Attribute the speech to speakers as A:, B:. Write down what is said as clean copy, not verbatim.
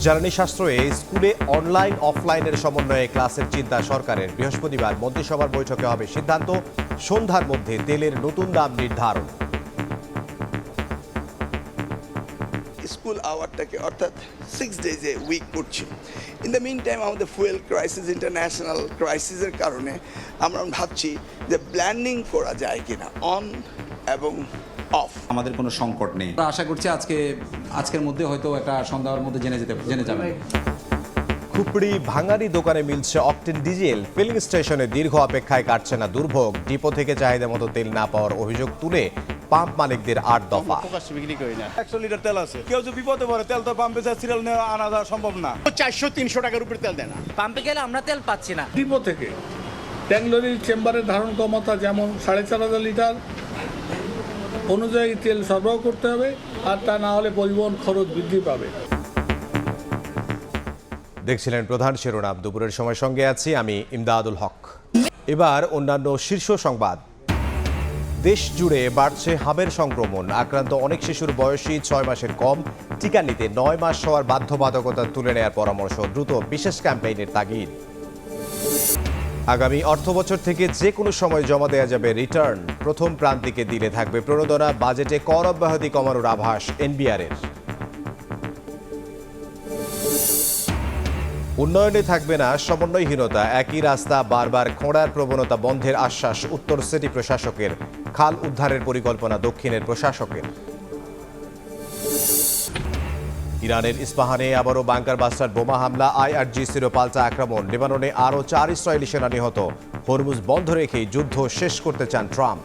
A: জ্বালানি সাশ্রয়ে স্কুলে অনলাইন অফলাইনের সমন্বয়ে ক্লাসের চিন্তা সরকারের। বৃহস্পতিবার মন্ত্রিসভার বৈঠকে হবে সিদ্ধান্ত, সন্ধ্যার মধ্যে তেলের নতুন দাম নির্ধারণ।
B: স্কুল আওয়ারটাকে অর্থাৎ 6 ডেজে উইক করছি। ইন দ্য মিন টাইম আমাদের ফুয়েল ক্রাইসিস, ইন্টারন্যাশনাল ক্রাইসিসের কারণে আমরা ভাবছি যে ব্ল্যান্ডিং করা যায় কিনা অন এবং অফ।
C: আমাদের কোনো সংকট নেই।
D: আশা করছি আজকের মধ্যে হয়তো একটা সন্ধ্যার মধ্যে জেনে যাবেন।
A: খুপড়ি ভাঙারি দোকানে মিলছে অকটেন ডিজেল। ফিলিং স্টেশনে দীর্ঘ অপেক্ষায় কাটছে না দুর্ভোগ। ডিপো থেকে চাহিদা মতো তেল না পাওয়ার অভিযোগ তুলে পাম্প মালিকদের 8 দফা।
E: 100 লিটার তেল আছে, কেউ যদি বিপদে পড়ে তেল তো পাম্পে সিরিয়াল আনা যাওয়া সম্ভব না। 400-300 টাকার উপরে তেল দেয় না।
F: পাম্পে গেলে আমরা তেল পাচ্ছি না।
G: ডিপো থেকে ট্যাঙ্কলরির চেম্বারের ধারণ ক্ষমতা যেমন 4,500 লিটার অনুযায়ী তেল সরবরাহ করতে হবে, আর তা না হলে পরিবহন খরচ বৃদ্ধি পাবে।
A: দেখছিলেন প্রধান শিরোনাম। দুপুরের সময় সঙ্গে আছি আমি ইমদাদুল হক। এবার অন্যান্য শীর্ষ সংবাদ। দেশ জুড়ে বাড়ছে হাবের সংক্রমণ। আক্রান্ত অনেক শিশুর বয়সী 6 মাসের কম। টিকা নিতে 9 মাস হওয়ার বাধ্যবাধকতা তুলে নেওয়ার পরামর্শ। দ্রুত বিশেষ ক্যাম্পেইনের তাগিদ। আগামী অর্থবছর থেকে যে কোনো সময় জমা দেওয়া যাবে রিটার্ন। প্রথম প্রান্তিকে দিলে থাকবে প্রণোদনা। বাজেটে কর অব্যাহতি কমানোর আভাস এনবিআরের। উন্নয়নে থাকবে না সমন্বয়হীনতা। একই রাস্তা বারবার খোঁড়ার প্রবণতা বন্ধের আশ্বাস উত্তর সিটি প্রশাসকের। খাল উদ্ধারের পরিকল্পনা দক্ষিণের প্রশাসকের। ইরানের ইস্পাহানে আবারও বাংকার বাস্টার বোমা হামলা। আইআরজিসিরও পাল্টা আক্রমণ। লেবাননে আরও 4 ইসরায়েলি সেনা নিহত। হরমুজ বন্ধ রেখেই যুদ্ধ শেষ করতে চান ট্রাম্প।